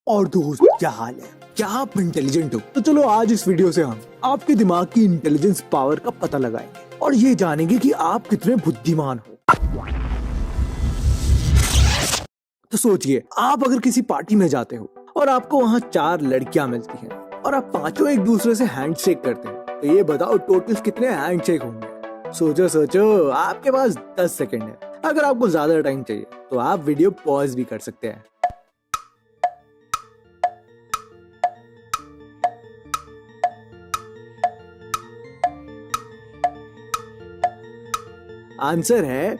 और दोस्त क्या हाल है? क्या आप इंटेलिजेंट हो? तो चलो आज इस वीडियो से हम आपके दिमाग की इंटेलिजेंस पावर का पता लगाएंगे और ये जानेंगे कि आप कितने बुद्धिमान हो। तो सोचिए, आप अगर किसी पार्टी में जाते हो और आपको वहाँ 4 लड़कियां मिलती हैं और आप पांचों एक दूसरे से हैंडशेक करते हैं, तो ये बताओ टोटल कितने हैंडशेक होंगे? सोचो सोचो, आपके पास 10 सेकंड है। अगर आपको ज्यादा टाइम चाहिए तो आप वीडियो पॉज भी कर सकते हैं। आंसर है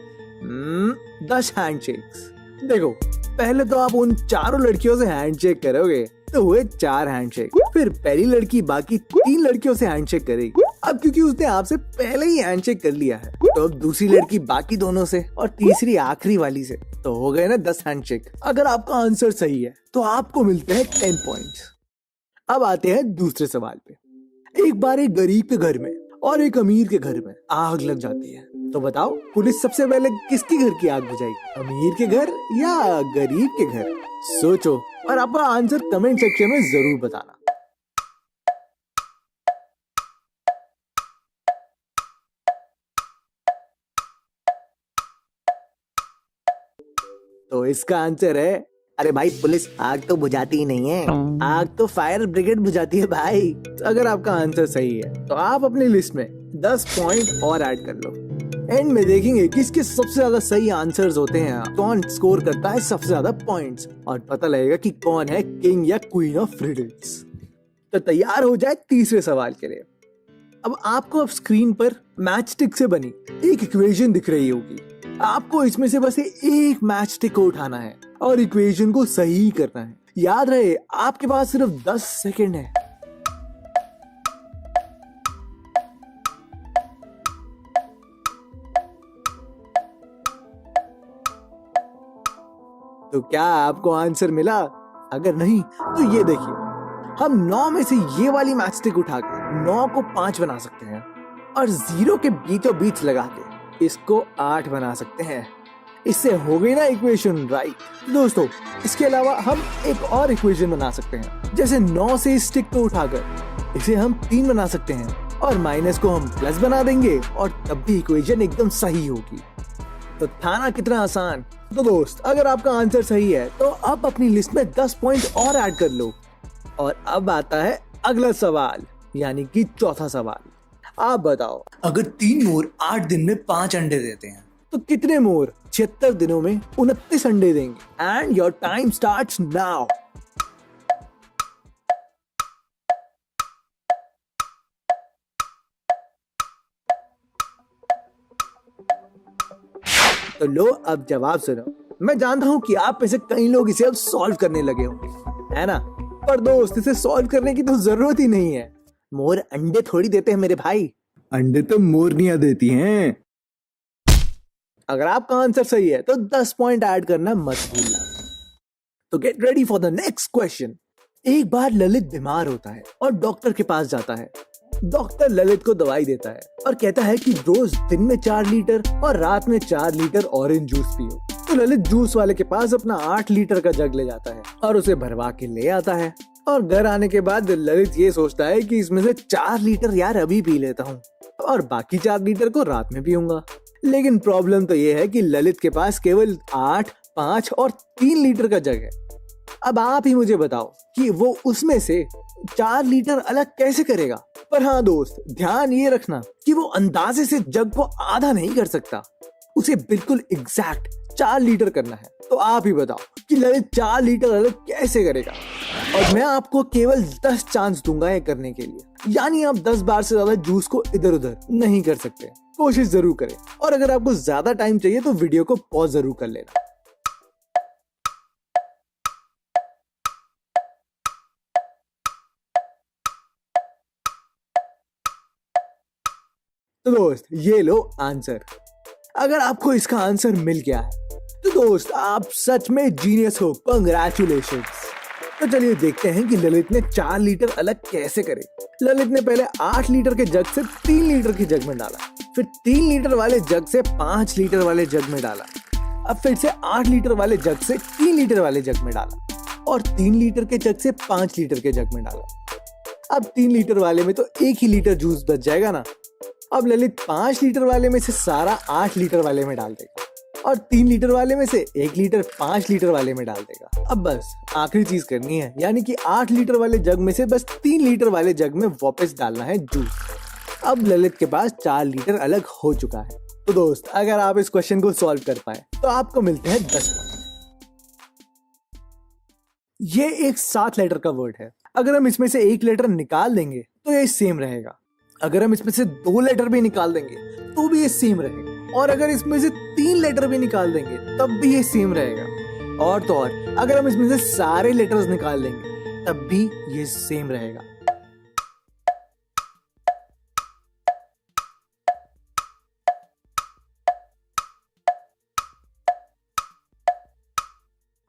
10 हैंडशेक्स। देखो, पहले तो आप उन चारों लड़कियों से हैंडशेक करोगे तो हुए 4 हैंडशेक। फिर पहली लड़की बाकी 3 लड़कियों से हैंडशेक करेगी। अब क्योंकि उसने आपसे पहले ही हैंडशेक कर लिया है तो अब दूसरी लड़की बाकी दोनों से और तीसरी आखिरी वाली से, तो हो गए ना 10 हैंडशेक। अगर आपका आंसर सही है तो आपको मिलते हैं 10 पॉइंट्स। अब आते हैं दूसरे सवाल पे। एक बार एक गरीब के घर में और एक अमीर के घर में आग लग जाती है, तो बताओ पुलिस सबसे पहले किसके घर की आग बुझाएगी? अमीर के घर या गरीब के घर? सोचो और अपना आंसर कमेंट सेक्शन में जरूर बताना। तो इसका आंसर है, अरे भाई पुलिस आग तो बुझाती ही नहीं है, आग तो फायर ब्रिगेड बुझाती है भाई। तो अगर आपका आंसर सही है तो आप अपनी लिस्ट में 10 पॉइंट और ऐड कर लो। एंड में देखेंगे किसके सबसे ज्यादा सही आंसर्स होते हैं, कौन स्कोर करता है सबसे ज्यादा पॉइंट्स, और पता लगेगा कि कौन है किंग या क्वीन ऑफ रिडल्स। तो तैयार हो जाए तीसरे सवाल के लिए। अब आपको अब स्क्रीन पर मैच स्टिक से बनी एक इक्वेशन दिख रही होगी। आपको इसमें से बस एक मैच स्टिक को उठाना है और इक्वेशन को सही करना है। याद रहे, आपके पास सिर्फ 10 सेकंड है। तो क्या आपको आंसर मिला? अगर नहीं तो ये देखिए, हम 9 में से ये वाली मैच स्टिक उठाकर 9 को 5 बना सकते हैं और 0 के बीचों बीच लगा के इसको 8 बना सकते हैं। इससे हो गई ना इक्वेशन राइट। दोस्तों, इसके अलावा हम एक और इक्वेशन बना सकते हैं। जैसे 9 से इस स्टिक को उठाकर इसे हम 3 बना सकते हैं और माइनस को हम प्लस बना देंगे और तब भी इक्वेशन एकदम सही होगी। तो था ना कितना आसान। तो दोस्त, अगर आपका आंसर सही है तो आप अपनी लिस्ट में 10 पॉइंट और ऐड कर लो। और अब आता है अगला सवाल, यानी कि चौथा सवाल। आप बताओ, अगर 3 मोर 8 दिन में 5 अंडे देते हैं तो कितने मोर 76 दिनों में 29 अंडे देंगे? And your time starts now. तो लो अब जवाब सुनो। मैं जानता हूँ कि आप में से कई लोग इसे अब सॉल्व करने लगे होंगे, है ना? पर दोस्त, इसे सॉल्व करने की तो जरूरत ही नहीं है। मोर अंडे थोड़ी देते हैं मेरे भाई, अंडे तो मोरनियां देती हैं। अगर आपका आंसर सही है तो 10 पॉइंट ऐड करना मत भूलना। तो get ready for the next question. एक बार ललित बीमार होता है और डॉक्टर के पास जाता है। डॉक्टर ललित को दवाई देता है और कहता है कि रोज दिन में 4 लीटर और रात में 4 लीटर ऑरेंज जूस पियो। तो ललित जूस वाले के पास अपना 8 लीटर का जग ले जाता है और उसे भरवा के ले आता है। और घर आने के बाद ललित ये सोचता है कि इसमें से 4 लीटर यार अभी पी लेता हूँ और बाकी 4 लीटर को रात में पीऊंगा। लेकिन प्रॉब्लम तो ये है कि ललित के पास केवल 8, 5 और 3 लीटर का जग है। अब आप ही मुझे बताओ कि वो उसमें से 4 लीटर अलग कैसे करेगा? पर हाँ दोस्त, ध्यान ये रखना कि वो अंदाजे से जग को आधा नहीं कर सकता, उसे बिल्कुल एग्जैक्ट 4 लीटर करना है। तो आप ही बताओ कि ललित 4 लीटर अलग कैसे करेगा? और मैं आपको केवल 10 चांस दूंगा ये करने के लिए, यानी आप 10 बार से ज्यादा जूस को इधर उधर नहीं कर सकते। कोशिश जरूर करें और अगर आपको ज्यादा टाइम चाहिए तो वीडियो को पॉज जरूर कर लेना। तो दोस्त, ये लो आंसर। अगर आपको इसका आंसर मिल गया है तो दोस्त आप सच में जीनियस हो, कांग्रेचुलेशंस। तो चलिए देखते हैं कि ललित ने 4 लीटर अलग कैसे करे। ललित ने पहले 8 लीटर के जग से 3 लीटर के जग में डाला, फिर 3 लीटर वाले जग से 5 लीटर वाले जग में डाला, अब फिर से 8 लीटर वाले जग से 3 लीटर वाले जग में डाला और 3 लीटर के जग से 5 लीटर के जग में डाला। अब 3 लीटर वाले में तो 1 ही लीटर जूस बच जाएगा ना। अब ललित 5 लीटर वाले में से सारा 8 लीटर वाले में डाल देगा और 3 लीटर वाले में से 1 लीटर 5 लीटर वाले में डाल देगा। अब बस आखिरी चीज करनी है, यानी कि 8 लीटर वाले जग में से बस 3 लीटर वाले जग में वापस डालना है जूस। अब ललित के पास 4 लीटर अलग हो चुका है। तो दोस्त, अगर आप इस क्वेश्चन को सॉल्व कर पाए तो आपको मिलते हैं 10 पॉइंट। ये एक 7 लेटर का वर्ड है। अगर हम इसमें से 1 लेटर निकाल देंगे तो ये सेम रहेगा। अगर हम इसमें से 2 लेटर भी निकाल देंगे तो भी ये सेम रहेगा। और अगर इसमें से 3 लेटर भी निकाल देंगे तब भी ये सेम रहेगा। और तो और अगर हम इसमें से सारे लेटर्स निकाल देंगे तब भी ये सेम रहेगा।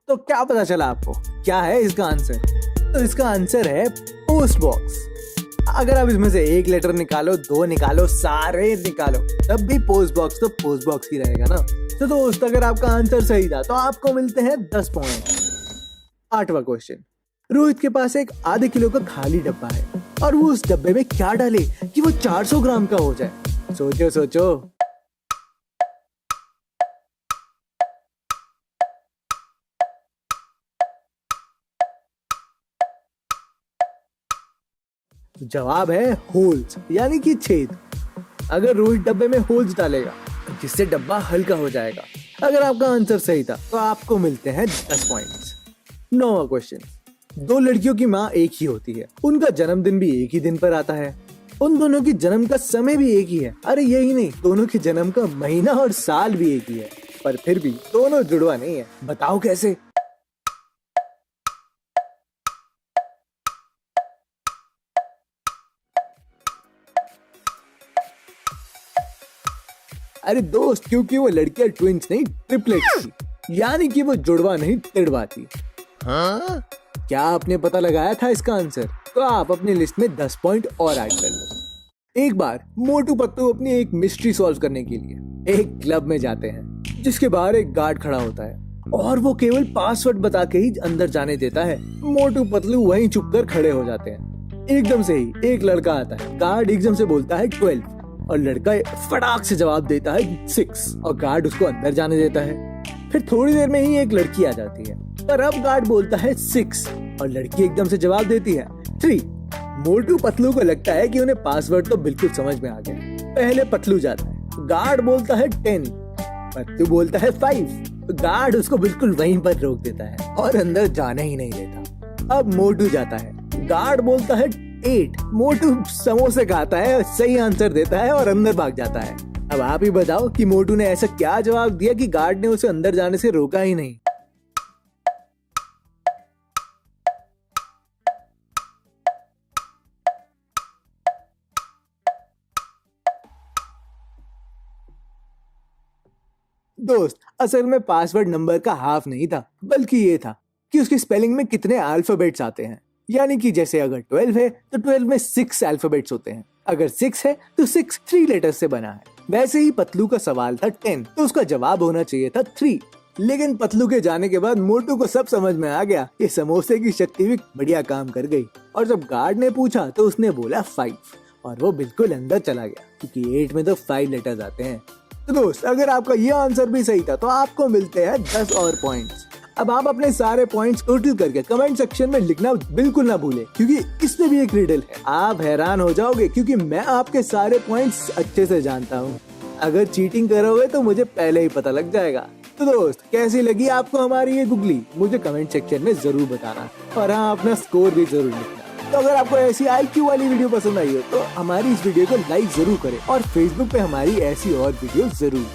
तो क्या पता चला आपको क्या है इसका आंसर? तो इसका आंसर है पोस्ट बॉक्स। अगर आप इसमें से 1 लेटर निकालो, 2 निकालो, सारे निकालो, तब भी पोस्ट बॉक्स तो पोस्ट बॉक्स ही रहेगा ना। तो दोस्त, अगर आपका आंसर सही था तो आपको मिलते हैं 10 पॉइंट। 8वां क्वेश्चन। रोहित के पास एक आधे किलो का खाली डब्बा है और वो उस डब्बे में क्या डाले कि वो 400 ग्राम का हो जाए? सोचो सोचो। जवाब है होल्स, यानी कि छेद। अगर रोहित डब्बे में होल्स डालेगा जिससे डब्बा हल्का हो जाएगा। अगर आपका आंसर सही था तो आपको मिलते हैं 10 पॉइंट्स। 9वां क्वेश्चन। 2 लड़कियों की माँ एक ही होती है, उनका जन्मदिन भी एक ही दिन पर आता है, उन दोनों की जन्म का समय भी एक ही है। अरे यही नहीं, दोनों के जन्म का महीना और साल भी एक ही है, पर फिर भी दोनों जुड़वा नहीं है। बताओ कैसे? अरे दोस्त, क्योंकि वो लड़कियां ट्विंस नहीं ट्रिपलेट्स थी, यानी कि वो जुड़वा नहीं तिड़वा थी। हाँ? क्या आपने पता लगाया था इसका आंसर? तो आप अपनी लिस्ट में 10 पॉइंट और ऐड कर लो। एक बार मोटू पतलू अपनी एक मिस्ट्री सॉल्व करने के लिए एक क्लब में जाते हैं जिसके बाहर एक गार्ड खड़ा होता है और वो केवल पासवर्ड बता के ही अंदर जाने देता है। मोटू पतलू वहीं चुप कर खड़े हो जाते हैं। एकदम से ही एक लड़का आता है। गार्ड एकदम से बोलता है 12 और लड़का फटाक से जवाब देता है 6 और गार्ड उसको अंदर जाने देता है। फिर थोड़ी देर में ही एक लड़की आ जाती है, पर अब गार्ड बोलता है 6 और लड़की एकदम से जवाब देती है 3। मोटू पतलू को लगता है कि उन्हें पासवर्ड तो बिल्कुल समझ में आ गया। पहले पतलू जाता है, गार्ड बोलता है 10, पतलू बोलता है 5। गार्ड उसको बिल्कुल वहीं पर रोक देता है और अंदर जाने ही नहीं देता। अब मोटू जाता है, गार्ड बोलता है 8। मोटू समोसे खाता है, सही आंसर देता है और अंदर भाग जाता है। अब आप ही बताओ कि मोटू ने ऐसा क्या जवाब दिया कि गार्ड ने उसे अंदर जाने से रोका ही नहीं? दोस्त, असल में पासवर्ड नंबर का हाफ नहीं था, बल्कि ये था कि उसकी स्पेलिंग में कितने अल्फाबेट्स आते हैं। यानी कि जैसे अगर 12 है तो 12 में 6 अल्फाबेट्स होते हैं, अगर 6 है तो 6 3 लेटर्स से बना है। वैसे ही पतलू का सवाल था 10, तो उसका जवाब होना चाहिए था 3। लेकिन पतलू के जाने के बाद मोटू को सब समझ में आ गया कि समोसे की शक्ति भी बढ़िया काम कर गई, और जब गार्ड ने पूछा तो उसने बोला 5 और वो बिल्कुल अंदर चला गया, क्योंकि 8 में तो 5 लेटर्स आते हैं। तो दोस्त, अगर आपका ये आंसर भी सही था तो आपको मिलते हैं 10 और पॉइंट्स। अब आप अपने सारे पॉइंट्स टोटल करके कमेंट सेक्शन में लिखना बिल्कुल ना भूलें, क्योंकि इसमें भी एक रिडल है। आप हैरान हो जाओगे क्योंकि मैं आपके सारे पॉइंट्स अच्छे से जानता हूँ। अगर चीटिंग करोगे तो मुझे पहले ही पता लग जाएगा। तो दोस्त, कैसी लगी आपको हमारी ये गुगली? मुझे कमेंट सेक्शन में जरूर बताना, और हाँ, अपना स्कोर भी जरूर लिखना। तो अगर आपको ऐसी IQ वाली वीडियो पसंद आई हो तो हमारी इस वीडियो को लाइक जरूर करें और फेसबुक पे हमारी ऐसी और वीडियो जरूर